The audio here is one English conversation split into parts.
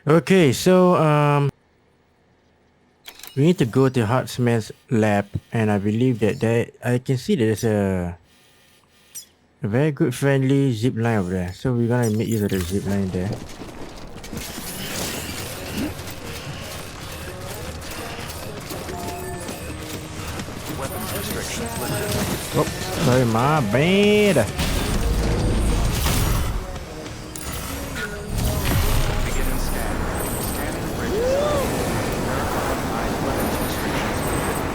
Okay, so we need to go to Heartman's lab, and I believe that I can see that there's a very good friendly zip line over there. So we're gonna make use of the zip line there. Weapons restrictions lifted. Oh, sorry, my bad. Beginning scan. Scanning bridges. Verifying weapons restrictions lifted.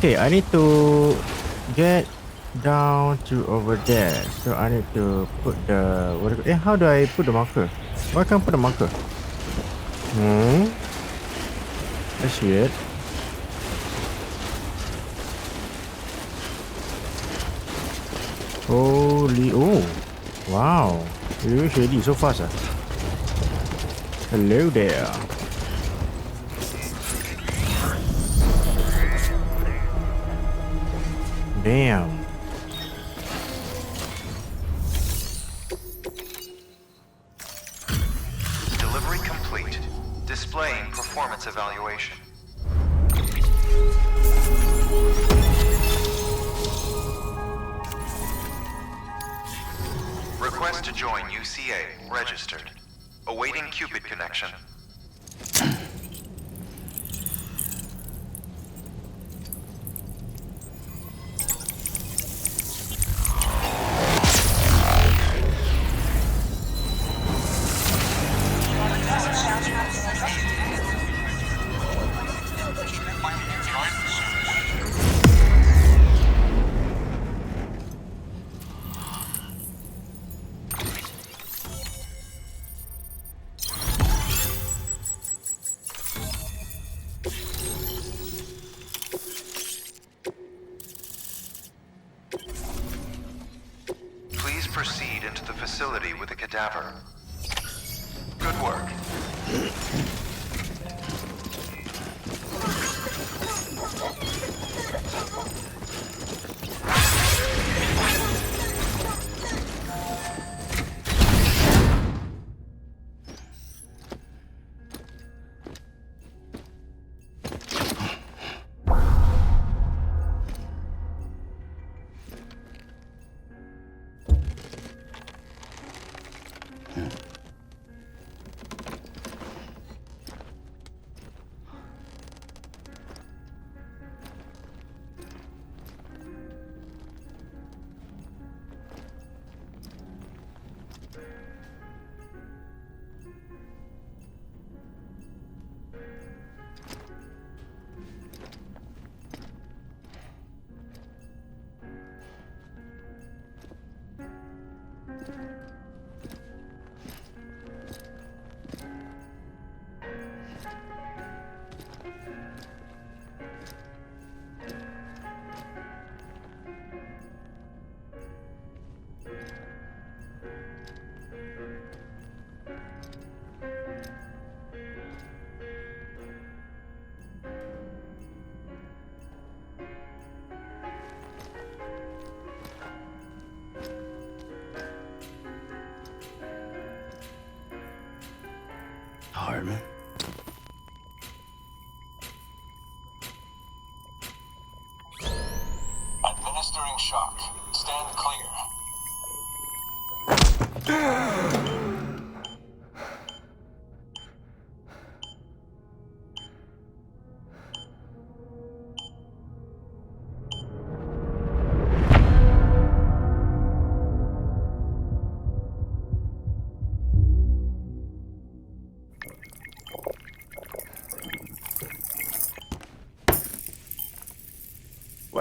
Okay, I need to get down to over there. So I need to put the how do I put the marker? Why can't I put the marker? That's weird. Holy, oh, wow. You reach already so fast. Hello there. Damn. Delivery complete. Displaying performance evaluation. Request to join UCA. Registered. Awaiting Cupid connection. Please proceed into the facility with the cadaver. Good work. Heartman. Administering shock. Stand clear.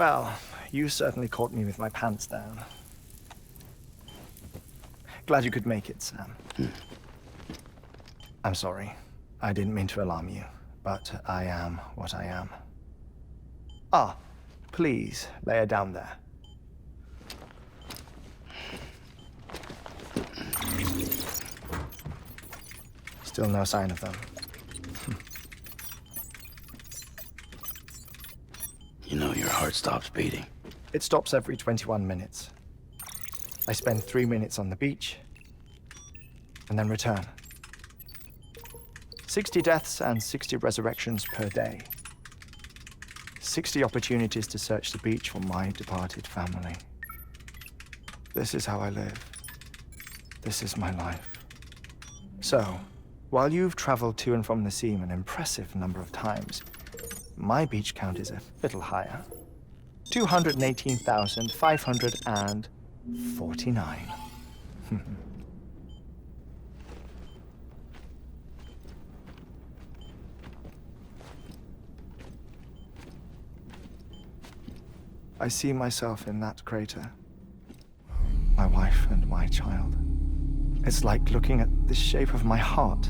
Well, you certainly caught me with my pants down. Glad you could make it, Sam. I'm sorry. I didn't mean to alarm you, but I am what I am. Ah, please lay her down there. Still no sign of them. You know your heart stops beating. It stops every 21 minutes. I spend 3 minutes on the beach, and then return. 60 deaths and 60 resurrections per day. 60 opportunities to search the beach for my departed family. This is how I live. This is my life. So, while you've traveled to and from the scene an impressive number of times, my beach count is a little higher. 218,549. I see myself in that crater. My wife and my child. It's like looking at the shape of my heart.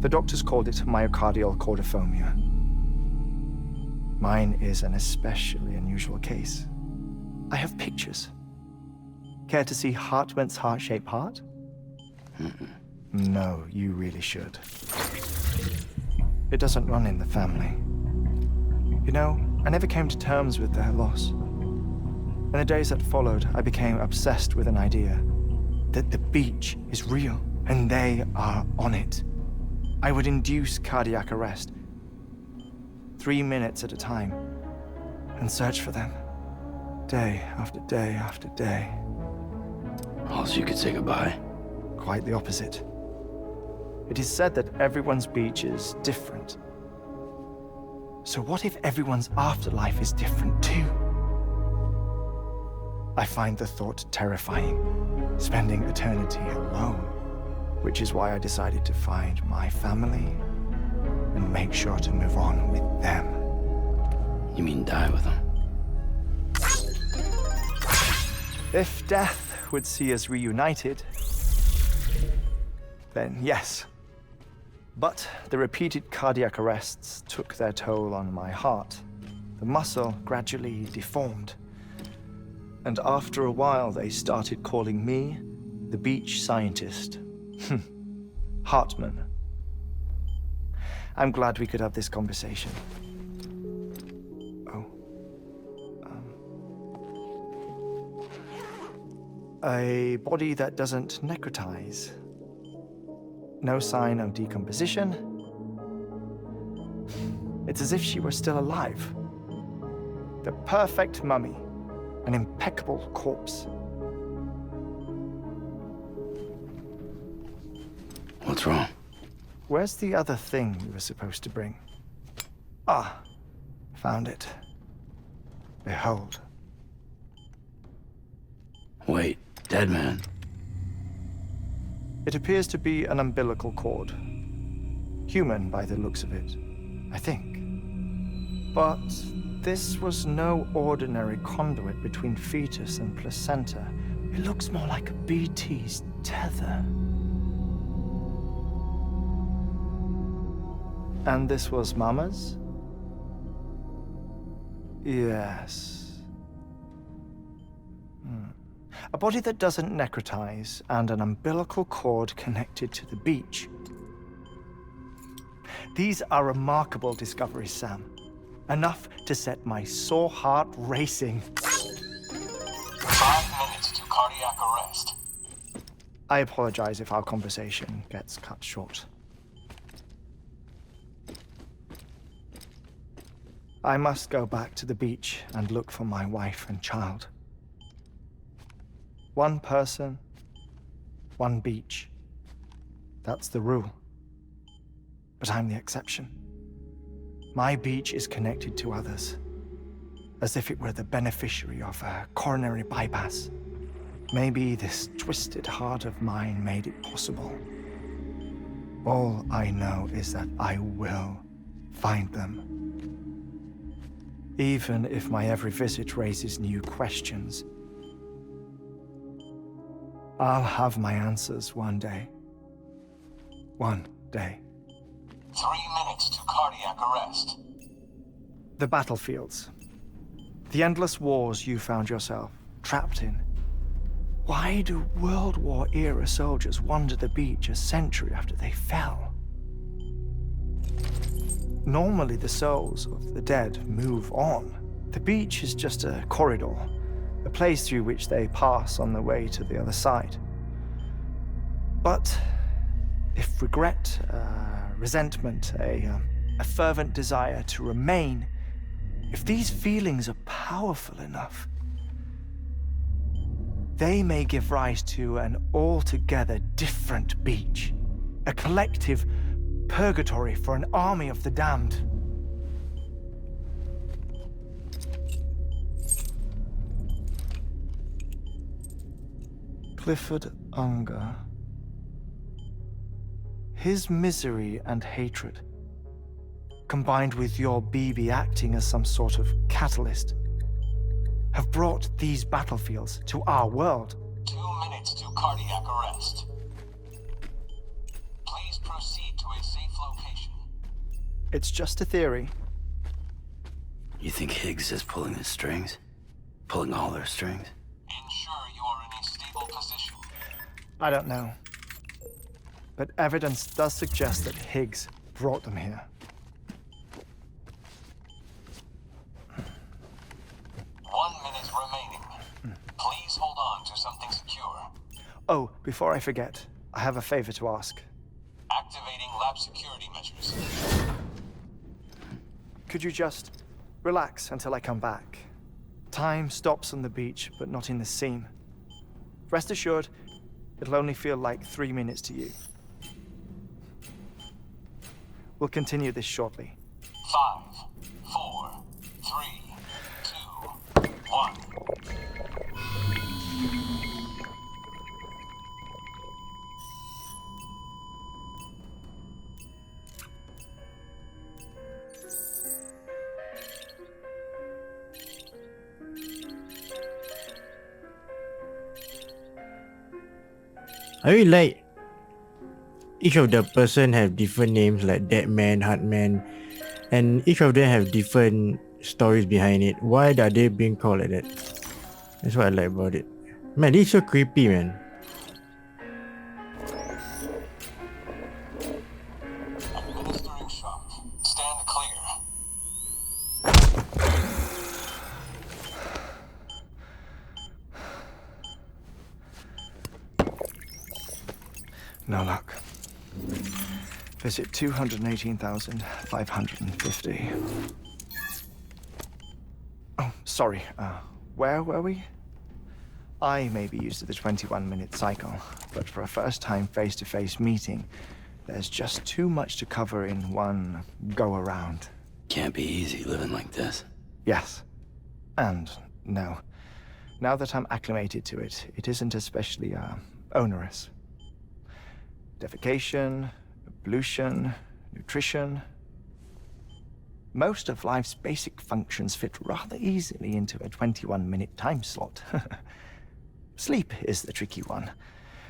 The doctors called it myocardial cordiformia. Mine is an especially unusual case. I have pictures. Care to see Heartman's heart-shaped heart? No, you really should. It doesn't run in the family. You know, I never came to terms with their loss. In the days that followed, I became obsessed with an idea that the beach is real and they are on it. I would induce cardiac arrest, 3 minutes at a time, and search for them, day after day after day. Also, you could say goodbye. Quite the opposite. It is said that everyone's beach is different. So what if everyone's afterlife is different too? I find the thought terrifying, spending eternity alone, which is why I decided to find my family and make sure to move on with them. You mean die with them? If death would see us reunited, then yes. But the repeated cardiac arrests took their toll on my heart. The muscle gradually deformed. And after a while, they started calling me the beach scientist. Heartman. I'm glad we could have this conversation. Oh. A body that doesn't necrotize. No sign of decomposition. It's as if she were still alive. The perfect mummy. An impeccable corpse. What's wrong? Where's the other thing we were supposed to bring? Ah, found it. Behold. Wait, dead man. It appears to be an umbilical cord. Human by the looks of it, I think. But this was no ordinary conduit between fetus and placenta. It looks more like a BT's tether. And this was Mama's? Yes. A body that doesn't necrotize and an umbilical cord connected to the beach. These are remarkable discoveries, Sam. Enough to set my sore heart racing. 5 minutes to cardiac arrest. I apologize if our conversation gets cut short. I must go back to the beach and look for my wife and child. One person, one beach. That's the rule. But I'm the exception. My beach is connected to others, as if it were the beneficiary of a coronary bypass. Maybe this twisted heart of mine made it possible. All I know is that I will find them. even if my every visit raises new questions. I'll have my answers one day. One day. 3 minutes to cardiac arrest. The battlefields. The endless wars you found yourself trapped in. Why do World War-era soldiers wander the beach a century after they fell? Normally the souls of the dead move on. The beach is just a corridor, a place through which they pass on the way to the other side. But if regret, resentment, a fervent desire to remain, if these feelings are powerful enough, they may give rise to an altogether different beach, a collective purgatory for an army of the damned. Clifford Unger. His misery and hatred, combined with your BB acting as some sort of catalyst, have brought these battlefields to our world. 2 minutes to cardiac arrest. Please proceed to a safe location. It's just a theory. You think Higgs is pulling the strings? Pulling all their strings? Ensure you are in a stable position. I don't know. But evidence does suggest that Higgs brought them here. 1 minute remaining. Please hold on to something secure. Oh, before I forget, I have a favor to ask. Activating lab security measures. Could you just relax until I come back? Time stops on the beach, but not in the scene. Rest assured, it'll only feel like 3 minutes to you. We'll continue this shortly. 5, 4, 3, 2, 1. I really like each of the person have different names like Deadman, Heartman, and each of them have different stories behind it. Why are they being called like that? That's what I like about it. Man, this is so creepy, man. Administering shock. Stand clear. No luck. Visit 218,550. Oh, sorry. Where were we? I may be used to the 21-minute cycle, but for a first-time face-to-face meeting, there's just too much to cover in one go-around. Can't be easy living like this. Yes. And no. Now that I'm acclimated to it, it isn't especially, onerous. Defecation, ablution, nutrition. Most of life's basic functions fit rather easily into a 21-minute time slot. Sleep is the tricky one.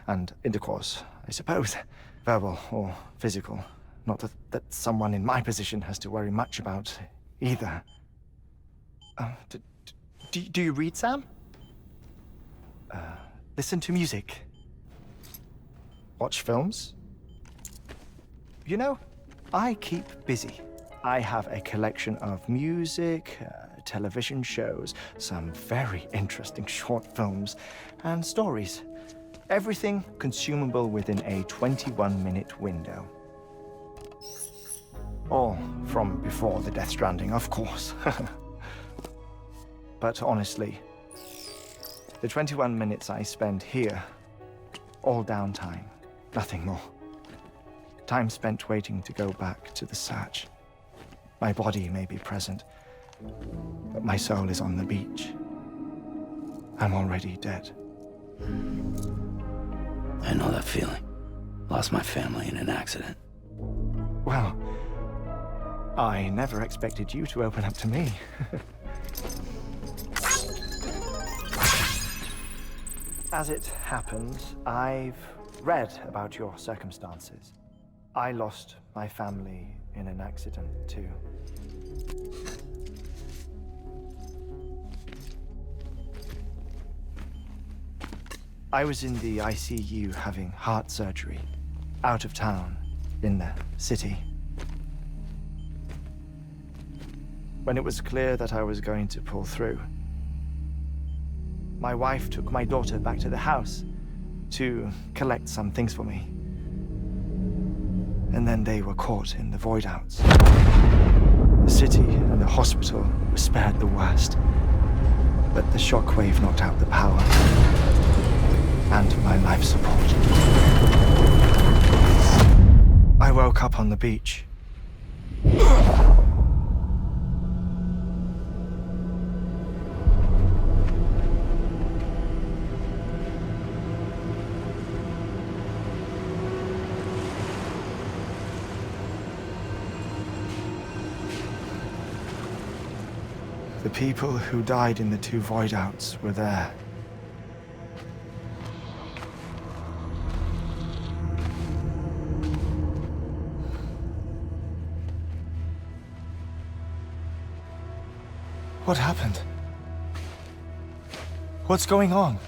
And intercourse, I suppose. Verbal or physical. Not that someone in my position has to worry much about either. Do you read, Sam? Listen to music. Watch films? You know, I keep busy. I have a collection of music, television shows, some very interesting short films, and stories. Everything consumable within a 21-minute window. All from before the Death Stranding, of course. But honestly, the 21 minutes I spend here, all downtime. Nothing more. Time spent waiting to go back to the Satch. My body may be present, but my soul is on the beach. I'm already dead. I know that feeling. Lost my family in an accident. Well, I never expected you to open up to me. As it happens, I've read about your circumstances. I lost my family in an accident, too. I was in the ICU having heart surgery, out of town, in the city. When it was clear that I was going to pull through, my wife took my daughter back to the house to collect some things for me. And then they were caught in the void outs. The city and the hospital were spared the worst, but the shockwave knocked out the power and my life support. I woke up on the beach. The people who died in the 2 void outs were there. What happened? What's going on?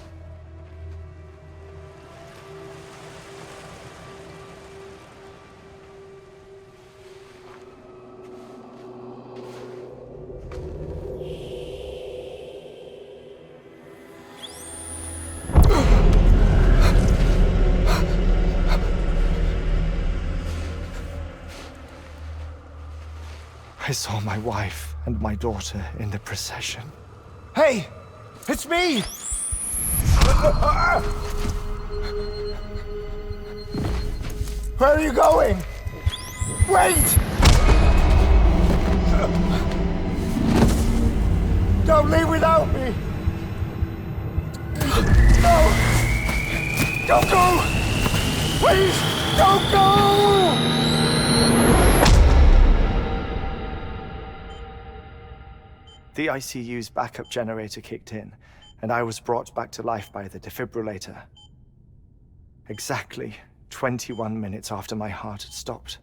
I saw my wife and my daughter in the procession. Hey! It's me! Where are you going? Wait! Don't leave without me! No! Don't go! Please, don't go! The ICU's backup generator kicked in, and I was brought back to life by the defibrillator. Exactly 21 minutes after my heart had stopped.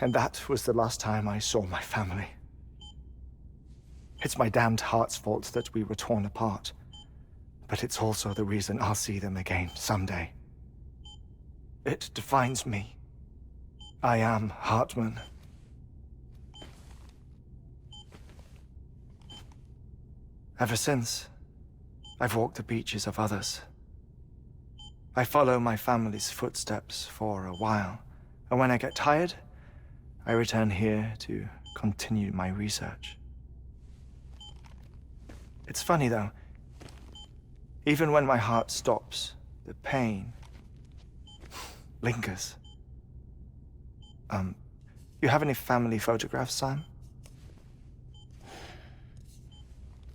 And that was the last time I saw my family. It's my damned heart's fault that we were torn apart, but it's also the reason I'll see them again someday. It defines me. I am Heartman. Ever since, I've walked the beaches of others. I follow my family's footsteps for a while, and when I get tired, I return here to continue my research. It's funny though, even when my heart stops, the pain lingers. You have any family photographs, Sam?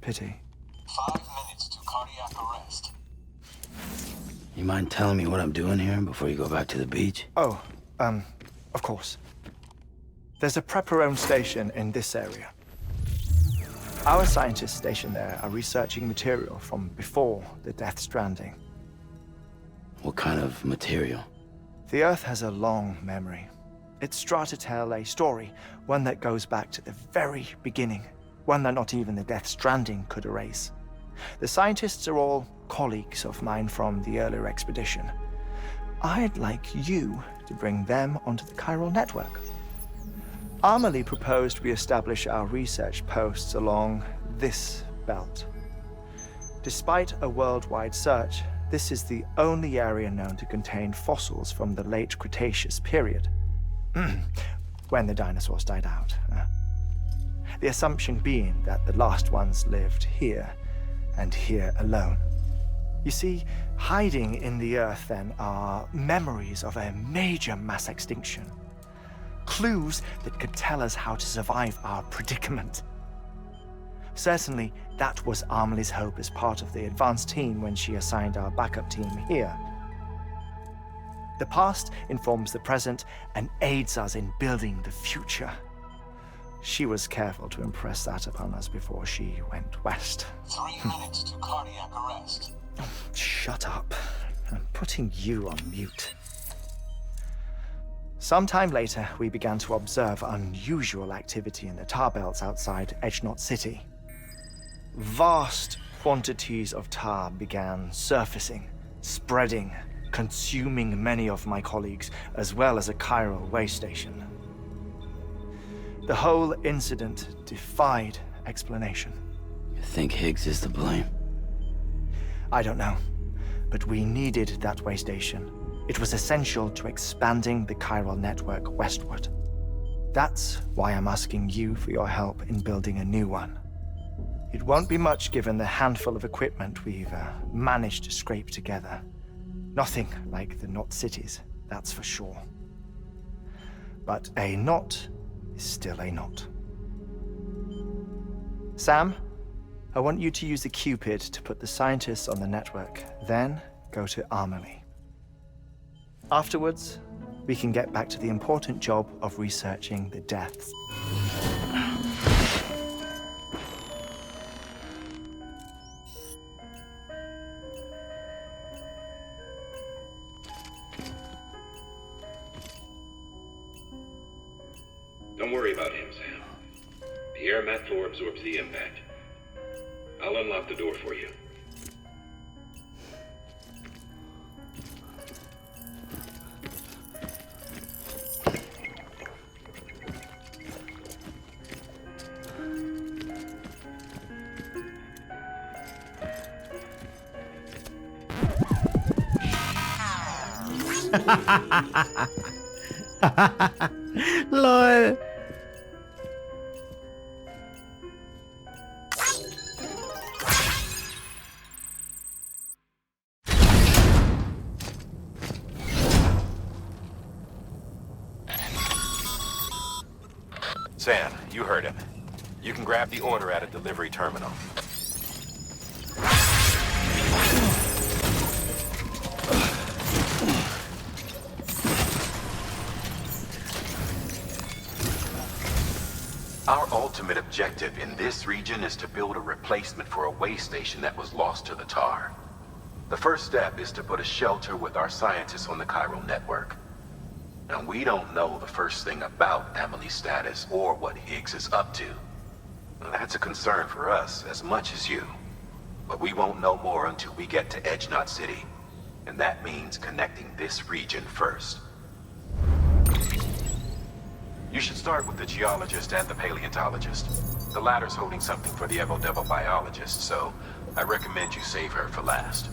Pity. 5 minutes to cardiac arrest. You mind telling me what I'm doing here before you go back to the beach? Oh, of course. There's a prep-your-own station in this area. Our scientists stationed there are researching material from before the Death Stranding. What kind of material? The Earth has a long memory. It's trying to tell a story, one that goes back to the very beginning. One that not even the Death Stranding could erase. The scientists are all colleagues of mine from the earlier expedition. I'd like you to bring them onto the chiral network. Amelie proposed we establish our research posts along this belt. Despite a worldwide search, this is the only area known to contain fossils from the late Cretaceous period, when the dinosaurs died out. The assumption being that the last ones lived here, and here alone. You see, hiding in the Earth then are memories of a major mass extinction. Clues that could tell us how to survive our predicament. Certainly, that was Amelie's hope as part of the advanced team when she assigned our backup team here. The past informs the present and aids us in building the future. She was careful to impress that upon us before she went west. 3 minutes to cardiac arrest. Shut up. I'm putting you on mute. Sometime later, we began to observe unusual activity in the tar belts outside Edgenot City. Vast quantities of tar began surfacing, spreading, consuming many of my colleagues, as well as a chiral way station. The whole incident defied explanation. You think Higgs is to blame? I don't know, but we needed that way station. It was essential to expanding the chiral network westward. That's why I'm asking you for your help in building a new one. It won't be much given the handful of equipment we've managed to scrape together. Nothing like the knot cities, that's for sure. But a knot is still a knot. Sam, I want you to use the Cupid to put the scientists on the network, then go to Armory. Afterwards, we can get back to the important job of researching the deaths. Don't worry about him, Sam. The air mat floor absorbs the impact. I'll unlock the door for you. LOL. Sam, you heard him. You can grab the order at a delivery terminal. Our ultimate objective in this region is to build a replacement for a way station that was lost to the tar. The first step is to put a shelter with our scientists on the chiral network. Now, we don't know the first thing about Emily's status or what Higgs is up to. Now, that's a concern for us as much as you. But we won't know more until we get to Edgenot City. And that means connecting this region first. You should start with the geologist and the paleontologist. The latter's holding something for the Evo-Devo biologist, so I recommend you save her for last.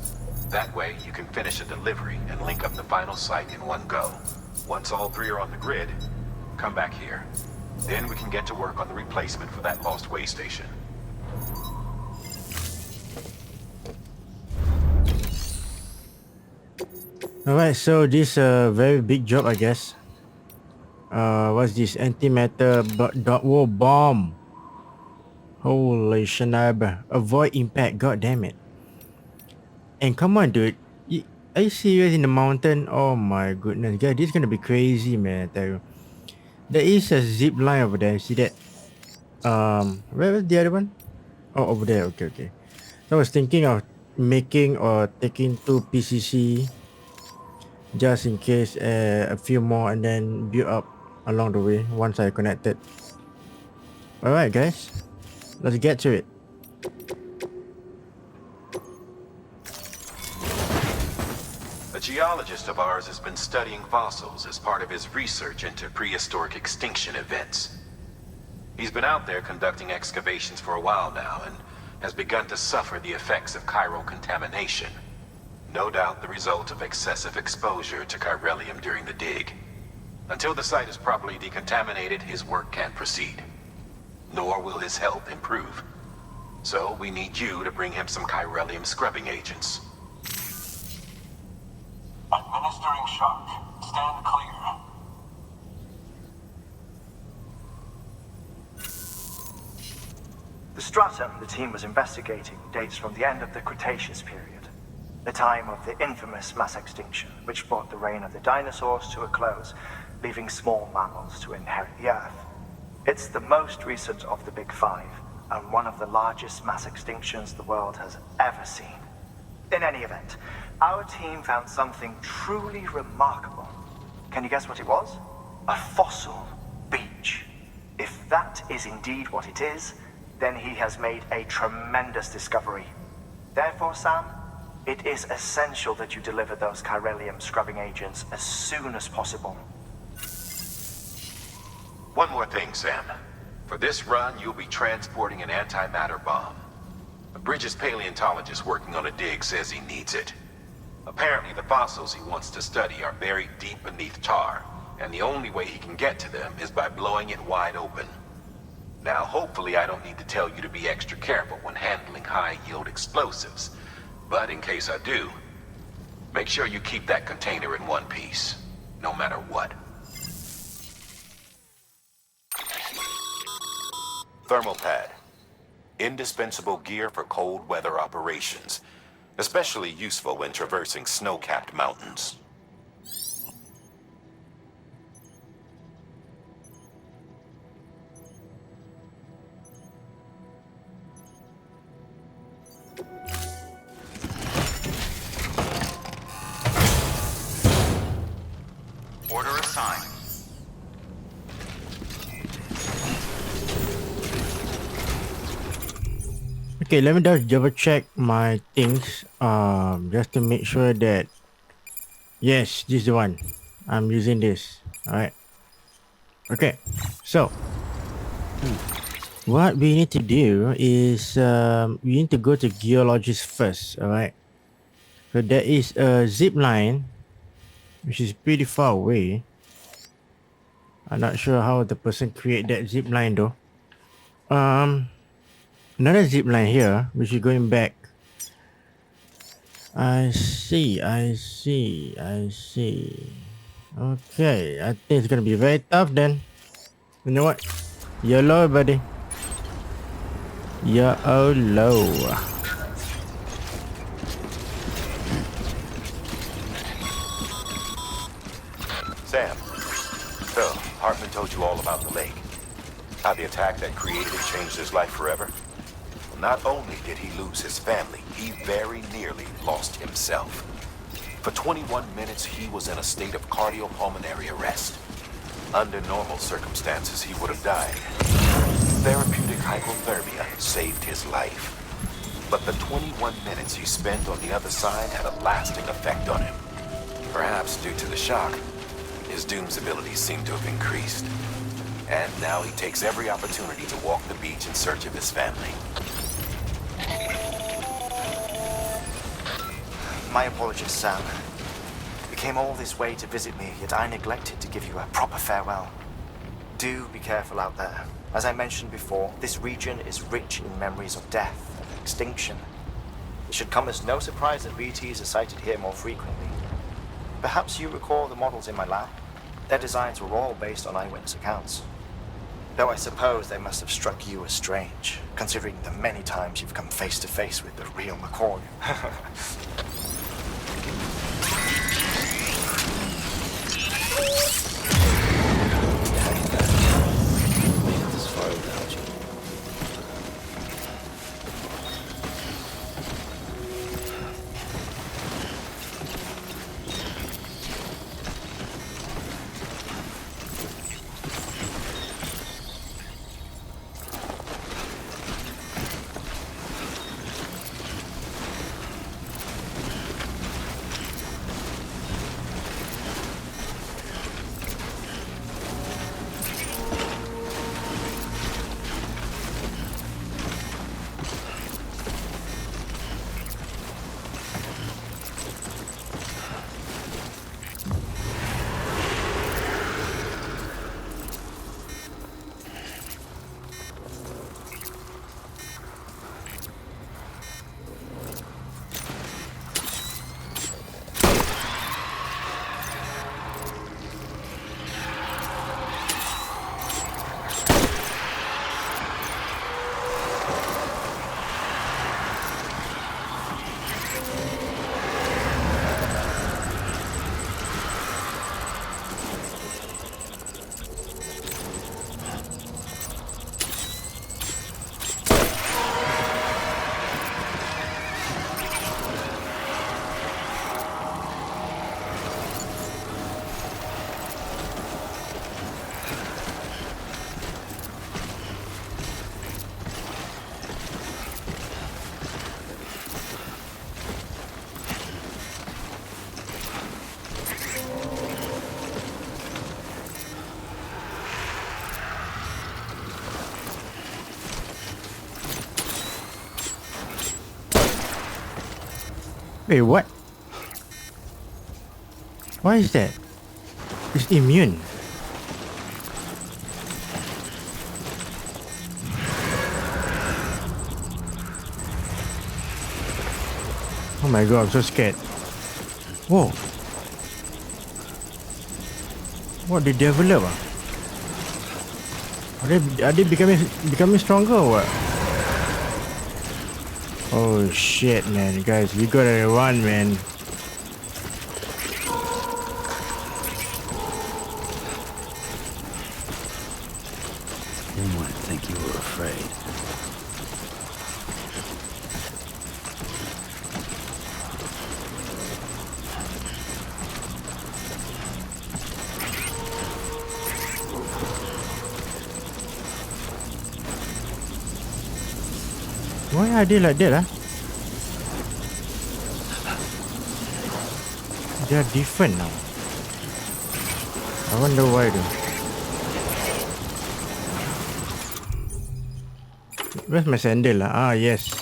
That way, you can finish a delivery and link up the final site in one go. Once all three are on the grid, come back here. Then we can get to work on the replacement for that lost way station. Alright, so this a very big job, I guess. What's this? Antimatter whoa, bomb. Holy shenab. Avoid impact, god damn it. And come on, dude. Are you serious in the mountain? Oh my goodness, guys, this is gonna be crazy, man, I tell you. There is a zip line over there, see that? Where was the other one? Oh, over there, okay. So I was thinking of making or taking 2 PCC just in case a few more and then build up along the way once I connected. Alright guys, let's get to it. A geologist of ours has been studying fossils as part of his research into prehistoric extinction events. He's been out there conducting excavations for a while now and has begun to suffer the effects of chiral contamination. No doubt the result of excessive exposure to chiralium during the dig. Until the site is properly decontaminated, his work can't proceed. Nor will his health improve. So we need you to bring him some chiralium scrubbing agents. Administering shock. Stand clear. The stratum the team was investigating dates from the end of the Cretaceous period, the time of the infamous mass extinction, which brought the reign of the dinosaurs to a close, leaving small mammals to inherit the Earth. It's the most recent of the Big Five, and one of the largest mass extinctions the world has ever seen. In any event, our team found something truly remarkable. Can you guess what it was? A fossil beach. If that is indeed what it is, then he has made a tremendous discovery. Therefore, Sam, it is essential that you deliver those chiralium scrubbing agents as soon as possible. One more thing, Sam. For this run, you'll be transporting an antimatter bomb. A Bridges paleontologist working on a dig says he needs it. Apparently, the fossils he wants to study are buried deep beneath tar, and the only way he can get to them is by blowing it wide open. Now, hopefully I don't need to tell you to be extra careful when handling high-yield explosives. But in case I do, make sure you keep that container in one piece, no matter what. Thermal pad. Indispensable gear for cold weather operations, especially useful when traversing snow-capped mountains. Order assigned. Okay, let me just double check my things. Just to make sure that yes, this is the one. I'm using this. Alright. Okay. So what we need to do is we need to go to geologist first. Alright. So there is a zip line which is pretty far away. I'm not sure how the person create that zip line though. Another zip line here, which is going back. I see. Okay, I think it's gonna be very tough then. You know what? YOLO, buddy. YOLO. Sam, so Heartman told you all about the lake. How the attack that created it changed his life forever. Not only did he lose his family, he very nearly lost himself. For 21 minutes, he was in a state of cardiopulmonary arrest. Under normal circumstances, he would have died. Therapeutic hypothermia saved his life. But the 21 minutes he spent on the other side had a lasting effect on him. Perhaps due to the shock, his doom's abilities seem to have increased. And now he takes every opportunity to walk the beach in search of his family. My apologies, Sam. You came all this way to visit me, yet I neglected to give you a proper farewell. Do be careful out there. As I mentioned before, this region is rich in memories of death and extinction. It should come as no surprise that BTs are sighted here more frequently. Perhaps you recall the models in my lab? Their designs were all based on eyewitness accounts. Though I suppose they must have struck you as strange, considering the many times you've come face to face with the real McCoy. Wait, what? Why is that? It's immune. Oh my god, I'm so scared. Whoa. What, they develop? Are they becoming stronger or what? Oh shit, man. Guys, we gotta run, man. Didn't want to think you were afraid. Why are they like that, They are different now. I wonder why though. Where's my sandal? Ah, yes.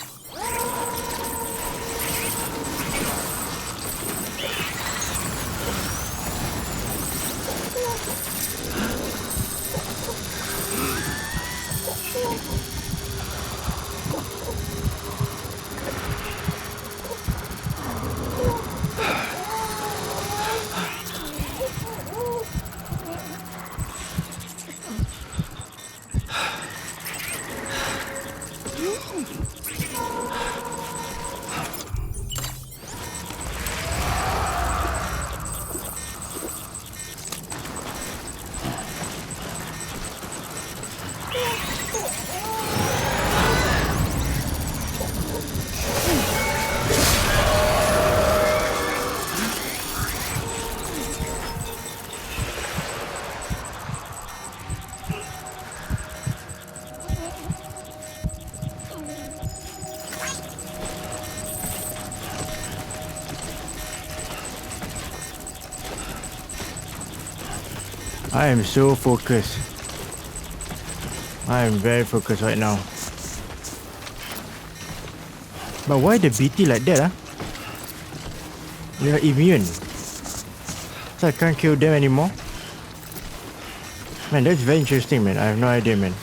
I am so focused. I am very focused right now. But why the BT like that, They are immune. So I can't kill them anymore? Man, that's very interesting, man. I have no idea, man.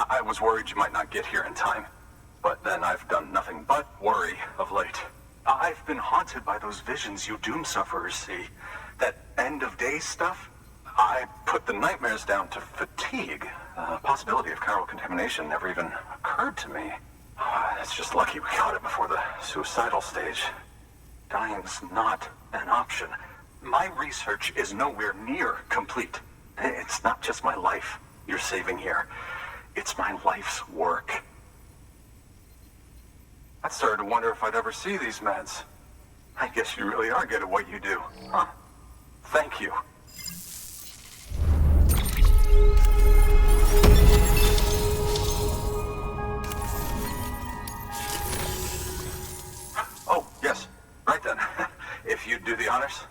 I was worried you might not get here in time. But then I've done nothing but worry of late. I've been haunted by those visions you doom sufferers see. That end of days stuff. I put the nightmares down to fatigue. The possibility of chiral contamination never even occurred to me. It's just lucky we caught it before the suicidal stage. Dying's not an option. My research is nowhere near complete. It's not just my life you're saving here. It's my life's work. I started to wonder if I'd ever see these meds. I guess you really are good at what you do, huh? Thank you. Oh, yes. Right then. If you'd do the honors.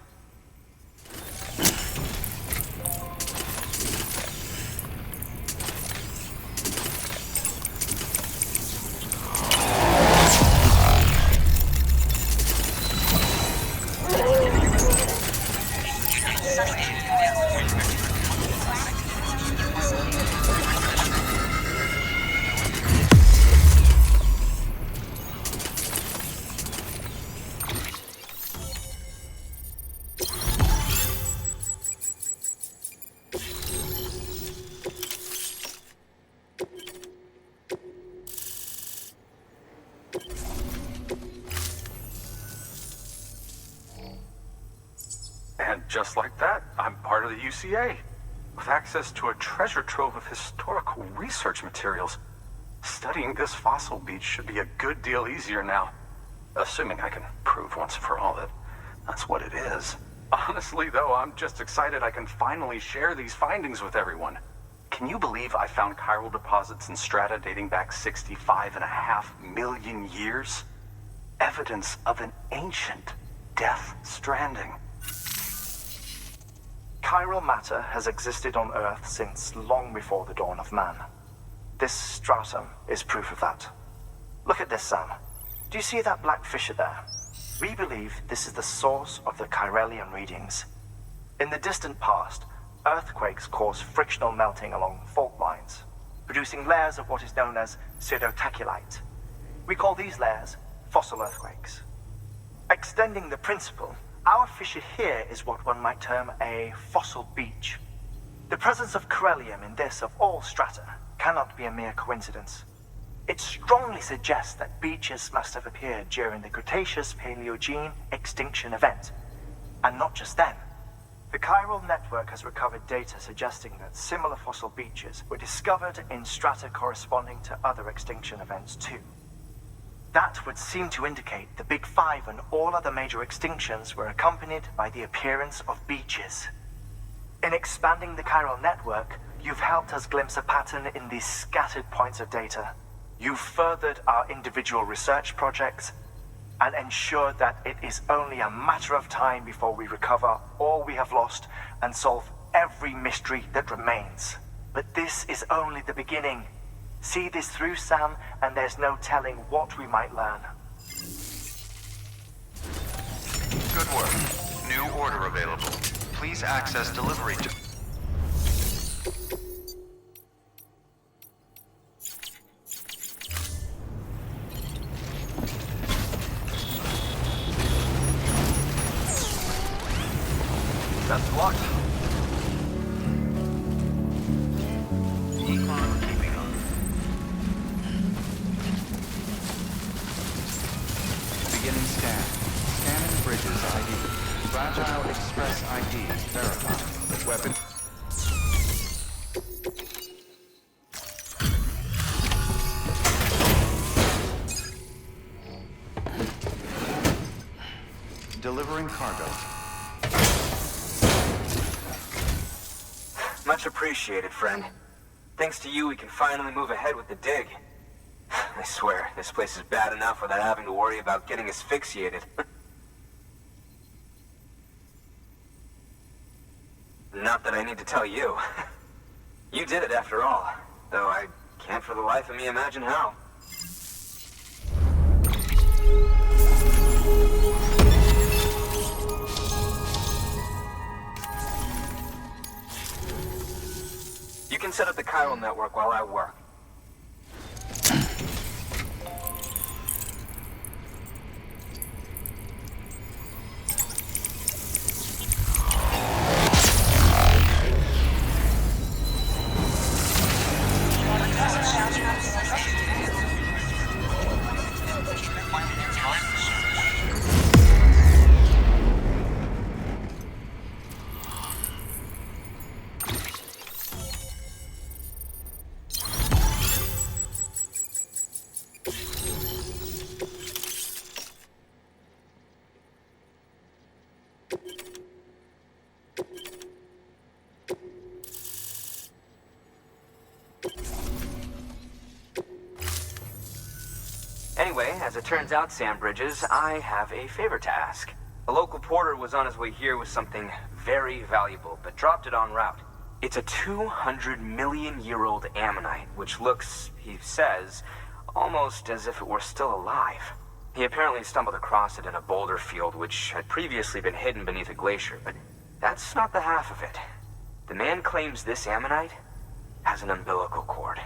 And just like that, I'm part of the UCA, with access to a treasure trove of historical research materials. Studying this fossil beach should be a good deal easier now, assuming I can prove once and for all that that's what it is. Honestly, though, I'm just excited I can finally share these findings with everyone. Can you believe I found chiral deposits in strata dating back 65.5 million years? Evidence of an ancient Death Stranding. Chiral matter has existed on Earth since long before the dawn of man. This stratum is proof of that. Look at this, Sam. Do you see that black fissure there? We believe this is the source of the Chiralian readings. In the distant past, earthquakes cause frictional melting along fault lines, producing layers of what is known as pseudotaculite. We call these layers fossil earthquakes. Extending the principle, our fissure here is what one might term a fossil beach. The presence of chiralium in this of all strata cannot be a mere coincidence. It strongly suggests that beaches must have appeared during the Cretaceous-Paleogene extinction event. And not just then. The chiral network has recovered data suggesting that similar fossil beaches were discovered in strata corresponding to other extinction events too. That would seem to indicate the Big Five and all other major extinctions were accompanied by the appearance of beaches. In expanding the chiral network, you've helped us glimpse a pattern in these scattered points of data. You've furthered our individual research projects and ensured that it is only a matter of time before we recover all we have lost and solve every mystery that remains. But this is only the beginning. See this through, Sam, and there's no telling what we might learn. Good work. New order available. Please access delivery to... Best of luck. Econ keeping on. Beginning scan. Scanning bridges ID. Fragile Express ID verified. Weapon. Delivering cargo. Much appreciated, friend. Thanks to you, we can finally move ahead with the dig. I swear, this place is bad enough without having to worry about getting asphyxiated. Not that I need to tell you. You did it after all, though I can't for the life of me imagine how. You can set up the chiral network while I work. Anyway, as it turns out, Sam Bridges, I have a favor to ask. A local porter was on his way here with something very valuable, but dropped it en route. It's a 200-million-year-old ammonite, which looks, he says, almost as if it were still alive. He apparently stumbled across it in a boulder field, which had previously been hidden beneath a glacier, but that's not the half of it. The man claims this ammonite has an umbilical cord.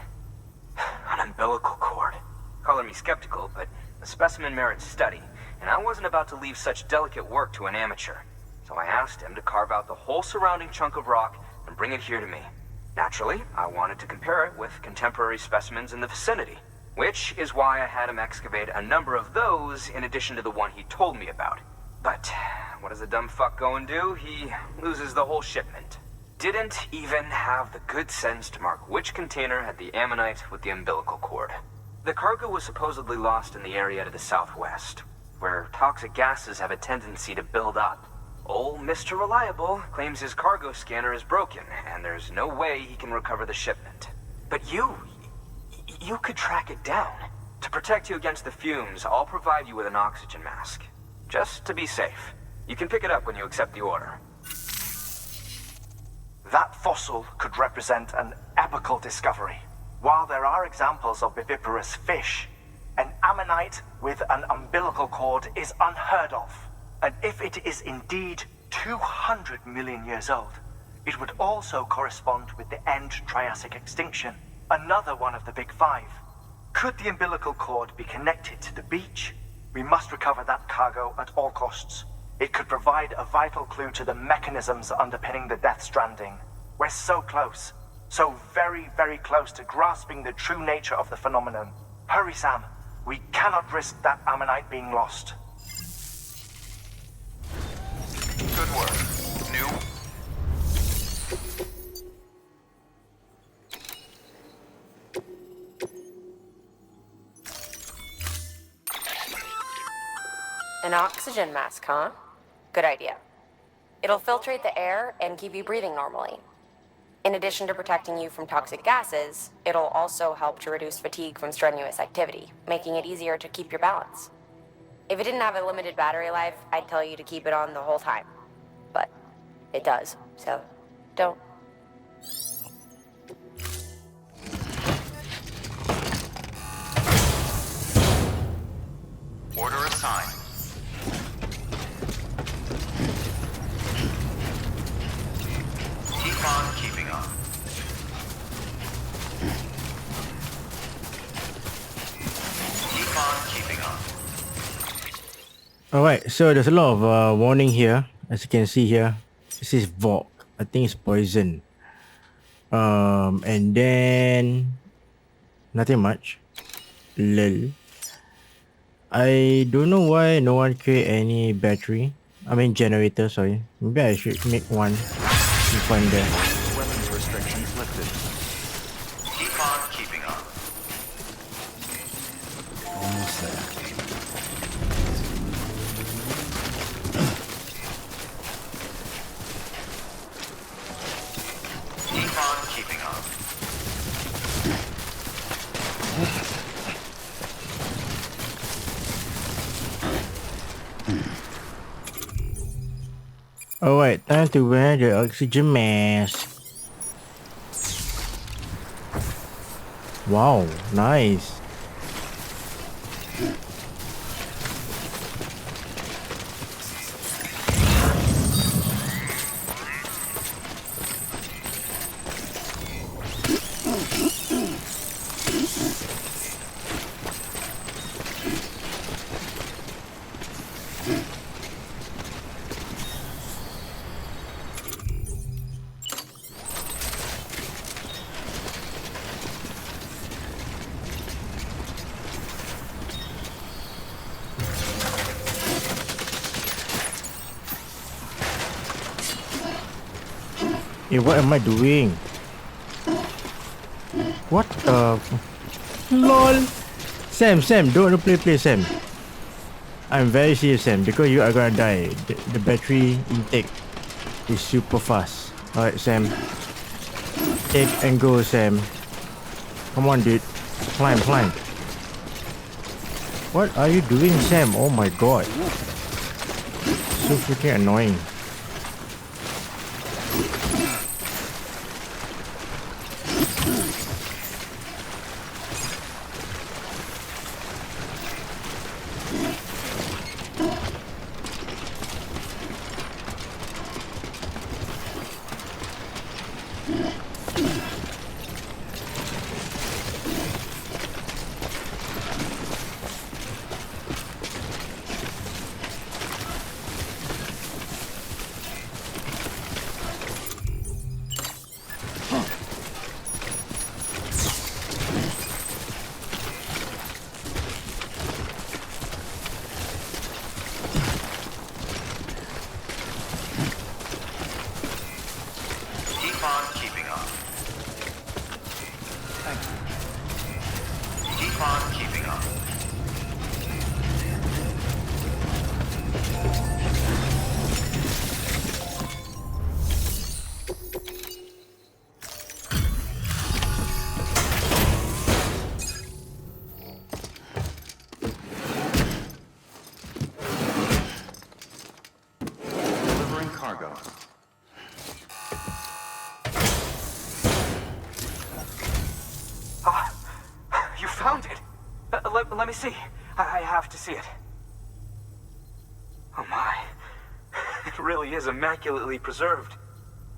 An umbilical cord. Color me skeptical, but the specimen merits study, and I wasn't about to leave such delicate work to an amateur. So I asked him to carve out the whole surrounding chunk of rock and bring it here to me. Naturally, I wanted to compare it with contemporary specimens in the vicinity, which is why I had him excavate a number of those in addition to the one he told me about. But what does the dumb fuck go and do? He loses the whole shipment. Didn't even have the good sense to mark which container had the ammonite with the umbilical cord. The cargo was supposedly lost in the area to the southwest, where toxic gases have a tendency to build up. Old Mr. Reliable claims his cargo scanner is broken, and there's no way he can recover the shipment. But you could track it down. To protect you against the fumes, I'll provide you with an oxygen mask. Just to be safe. You can pick it up when you accept the order. That fossil could represent an epical discovery. While there are examples of viviparous fish, an ammonite with an umbilical cord is unheard of. And if it is indeed 200 million years old, it would also correspond with the end Triassic extinction, another one of the big five. Could the umbilical cord be connected to the beach? We must recover that cargo at all costs. It could provide a vital clue to the mechanisms underpinning the Death Stranding. We're so close. So very, very close to grasping the true nature of the phenomenon. Hurry, Sam. We cannot risk that ammonite being lost. Good work. New... An oxygen mask, huh? Good idea. It'll filtrate the air and keep you breathing normally. In addition to protecting you from toxic gases, it'll also help to reduce fatigue from strenuous activity, making it easier to keep your balance. If it didn't have a limited battery life, I'd tell you to keep it on the whole time. But it does, so don't. Order assigned. Keep on keeping on. Keep on keeping on. Alright, so there's a lot of warning here. As you can see here, it says Volk. I think it's poison. And then nothing much. Lol. I don't know why no one create any battery. I mean generator, sorry. Maybe I should make one. You find there. Weapons restrictions lifted. Keep on keeping on. Almost there. Keep on keeping on. Alright, time to wear the oxygen mask. Wow, nice. Hey, what am I doing? What the... LOL! Sam, don't play, Sam. I'm very serious, Sam, because you are gonna die. The battery intake is super fast. Alright, Sam. Take and go, Sam. Come on, dude. Climb. What are you doing, Sam? Oh my god. So freaking annoying. cargo. Ah, you found it. Let me see. I have to see it. Oh my. It really is immaculately preserved.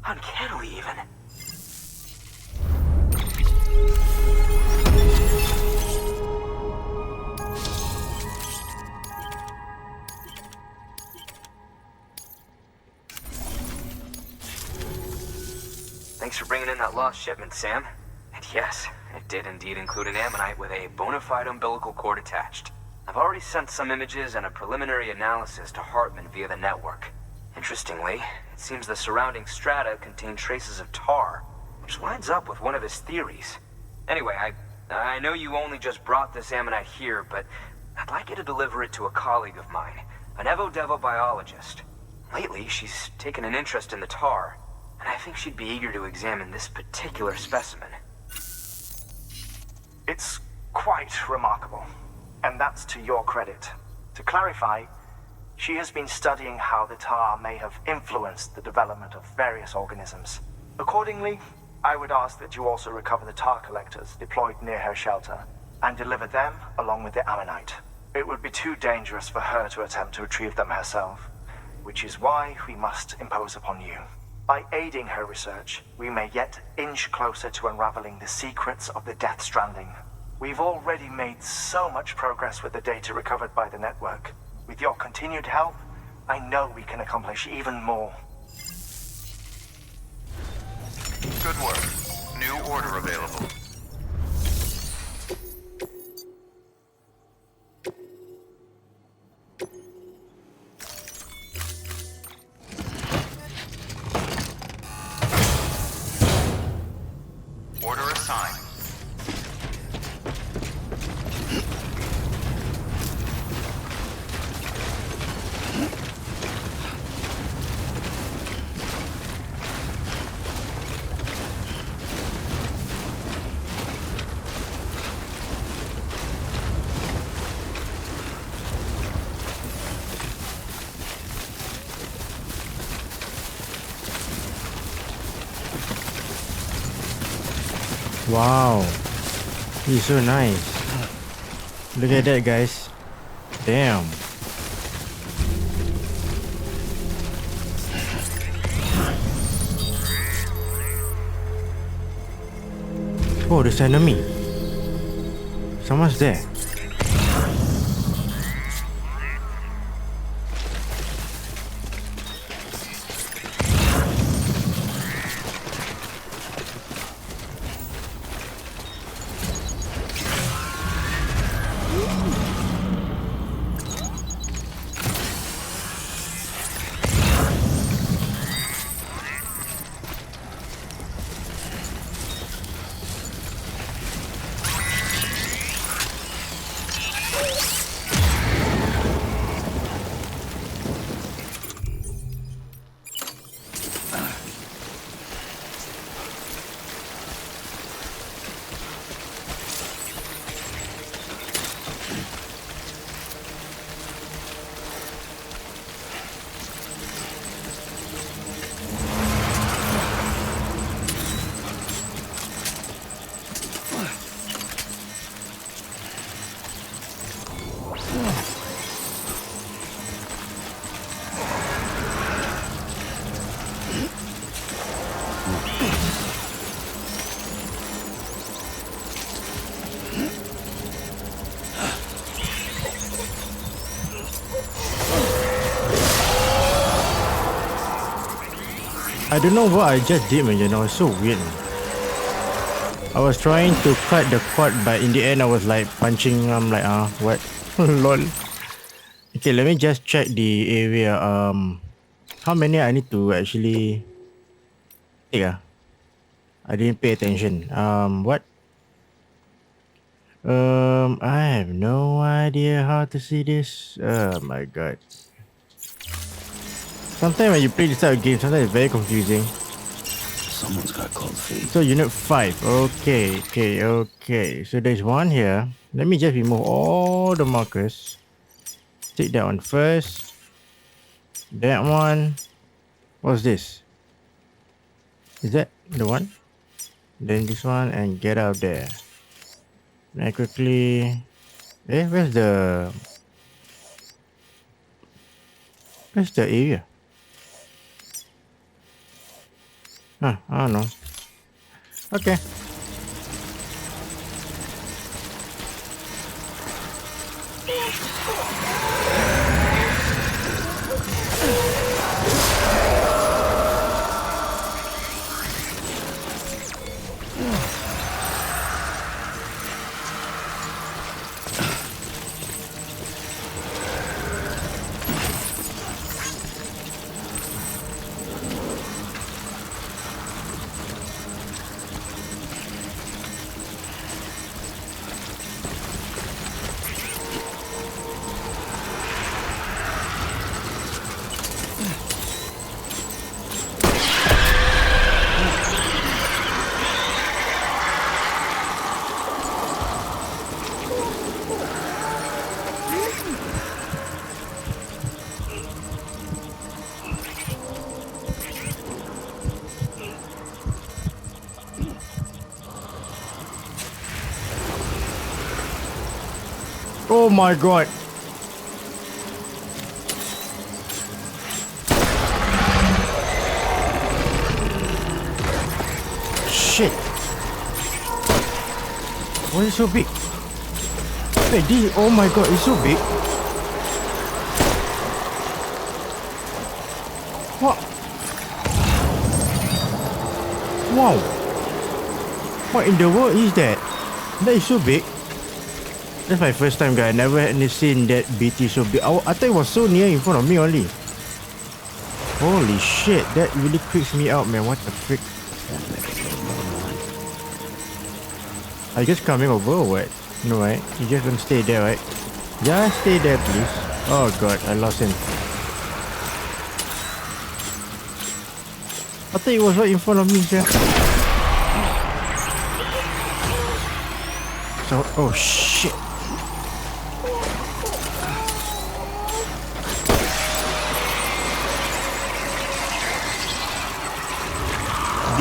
Uncannily even. Thanks for bringing in that lost shipment, Sam. And yes, it did indeed include an ammonite with a bona fide umbilical cord attached. I've already sent some images and a preliminary analysis to Heartman via the network. Interestingly, it seems the surrounding strata contain traces of tar, which lines up with one of his theories. Anyway, I know you only just brought this ammonite here, but I'd like you to deliver it to a colleague of mine, an Evo-Devo biologist. Lately, she's taken an interest in the tar, and I think she'd be eager to examine this particular specimen. It's quite remarkable, and that's to your credit. To clarify, she has been studying how the tar may have influenced the development of various organisms. Accordingly, I would ask that you also recover the tar collectors deployed near her shelter and deliver them along with the ammonite. It would be too dangerous for her to attempt to retrieve them herself, which is why we must impose upon you. By aiding her research, we may yet inch closer to unraveling the secrets of the Death Stranding. We've already made so much progress with the data recovered by the network. With your continued help, I know we can accomplish even more. Good work. New order available. Order assigned. Wow, he's so nice. Look at that, guys. Damn. Oh, there's an enemy. Someone's there. I don't know what I just did, man. You know, it's so weird. I was trying to cut the cord, but in the end, I was like punching. I'm like, what? Lol. Okay, let me just check the area. How many I need to actually take? I didn't pay attention. What? I have no idea how to see this. Oh my god. Sometimes when you play this type of game, sometimes it's very confusing. Someone's got cold feet. So unit 5. Okay. So there's one here. Let me just remove all the markers. Take that one first. That one. What's this? Is that the one? Then this one and get out there. And I quickly... where's the area? Huh, I don't know. Okay. Oh my god. Shit. Why is it so big? Wait, this, oh my god, it's so big. What? Wow. What in the world is that? That is so big. That's my first time, guys. I never had seen that BT so big. I thought it was so near in front of me only. Holy shit, that really creeps me out, man. What the frick? Are you just coming over or what? No, right? You just don't stay there, right? Just stay there, please. Oh god, I lost him. I thought it was right in front of me, sir. So, oh shit.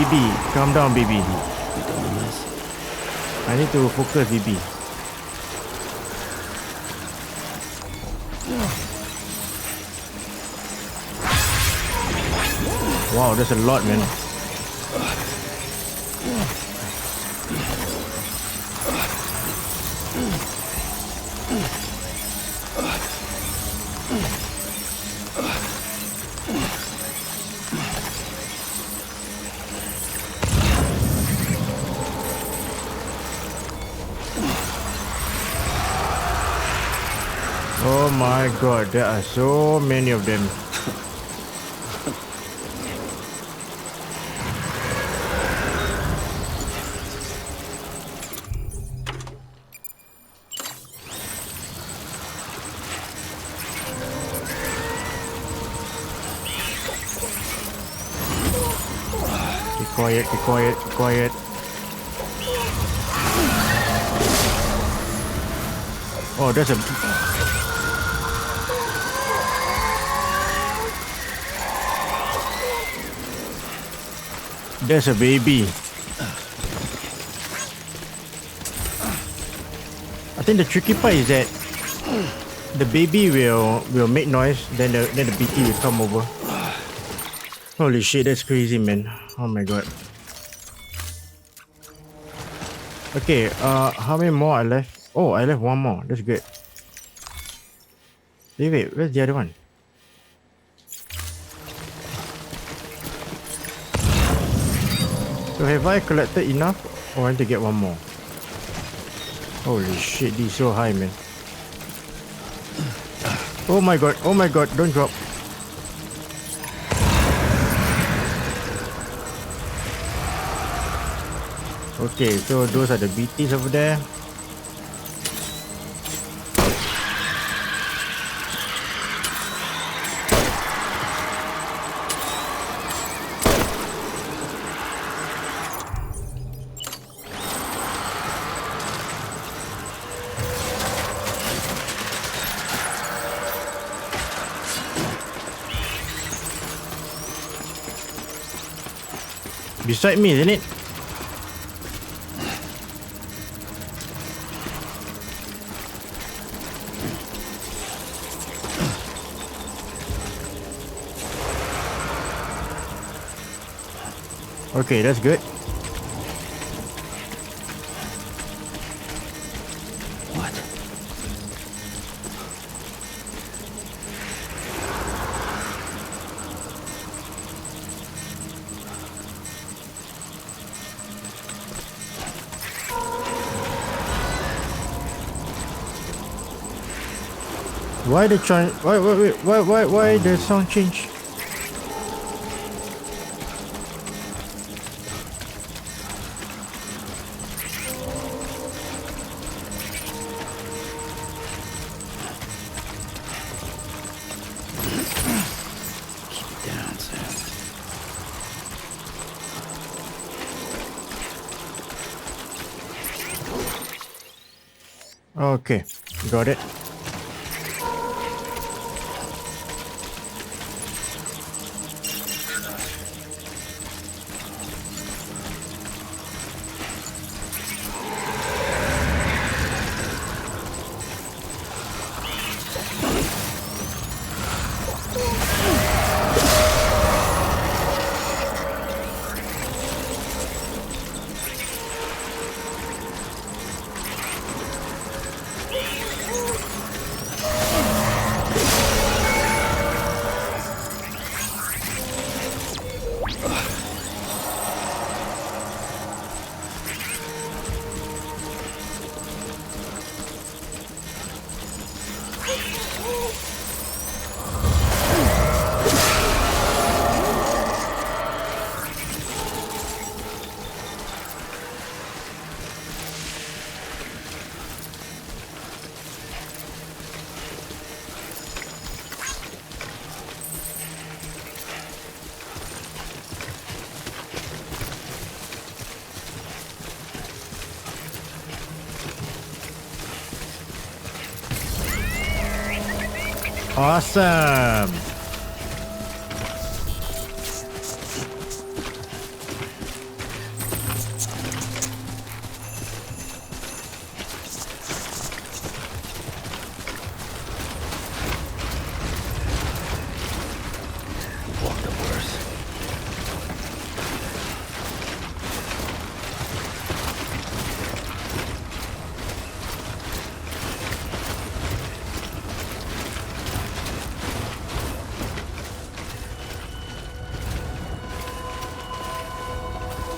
BB, calm down, BB. I need to focus, BB. Wow, that's a lot, man. Oh my god, there are so many of them. Be quiet, be quiet, be quiet. Oh, there's a... There's a baby. I think the tricky part is that the baby will make noise, then the BT will come over. Holy shit, that's crazy, man. Oh my god. Okay, how many more I left? Oh, I left one more. That's good. Wait, where's the other one? So have I collected enough or I want to get one more? Holy shit, this is so high, man. Oh my god, don't drop. Okay, so those are the BTs over there. Beside me, isn't it? Okay, that's good. What? Why the why the sound change? Okay, got it. Awesome.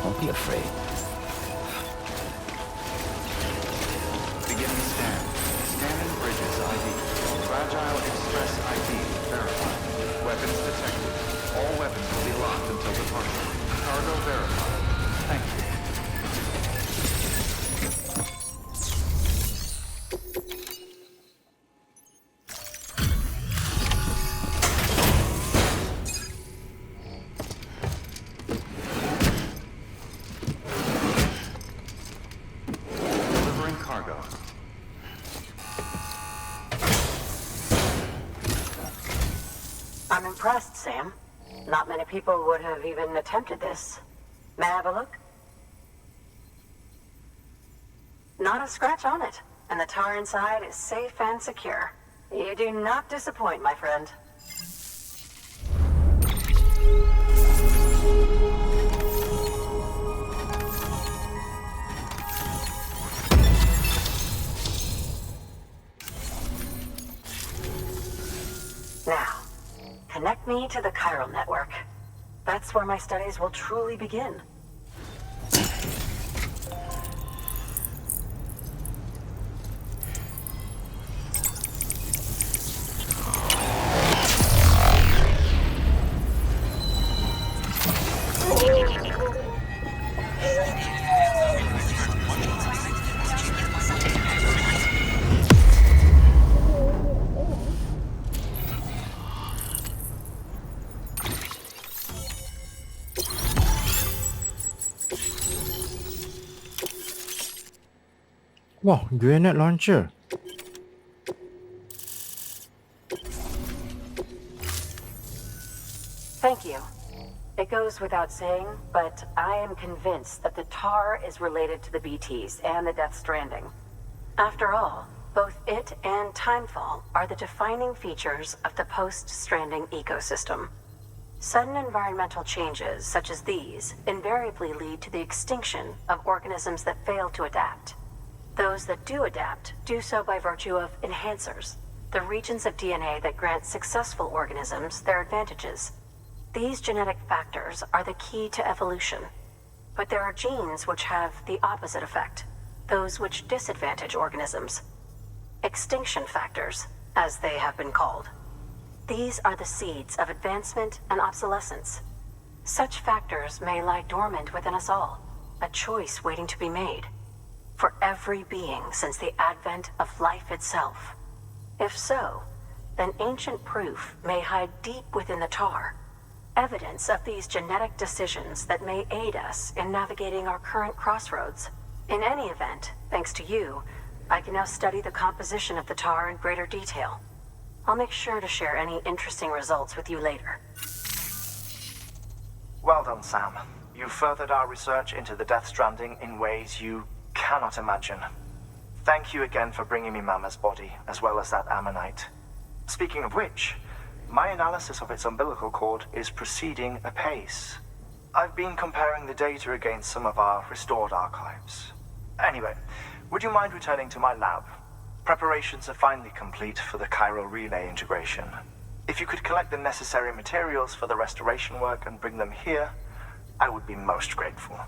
Don't be afraid. Beginning scan. Scanning bridges ID. Fragile Express ID verified. Weapons detected. All weapons will be locked until departure. Cargo verified. Thank you. I'm impressed, Sam. Not many people would have even attempted this. May I have a look? Not a scratch on it, and the tar inside is safe and secure. You do not disappoint, my friend. Now, connect me to the chiral network. That's where my studies will truly begin. Wow, grenade launcher. Thank you. It goes without saying, but I am convinced that the tar is related to the BTs and the Death Stranding. After all, both it and Timefall are the defining features of the post-Stranding ecosystem. Sudden environmental changes such as these invariably lead to the extinction of organisms that fail to adapt. Those that do adapt do so by virtue of enhancers, the regions of DNA that grant successful organisms their advantages. These genetic factors are the key to evolution. But there are genes which have the opposite effect, those which disadvantage organisms. Extinction factors, as they have been called. These are the seeds of advancement and obsolescence. Such factors may lie dormant within us all, a choice waiting to be made. For every being since the advent of life itself. If so, then ancient proof may hide deep within the tar, evidence of these genetic decisions that may aid us in navigating our current crossroads. In any event, thanks to you, I can now study the composition of the tar in greater detail. I'll make sure to share any interesting results with you later. Well done, Sam. You furthered our research into the Death Stranding in ways you cannot imagine. Thank you again for bringing me Mama's body, as well as that ammonite. Speaking of which, my analysis of its umbilical cord is proceeding apace. I've been comparing the data against some of our restored archives. Anyway, would you mind returning to my lab? Preparations are finally complete for the chiral relay integration. If you could collect the necessary materials for the restoration work and bring them here, I would be most grateful.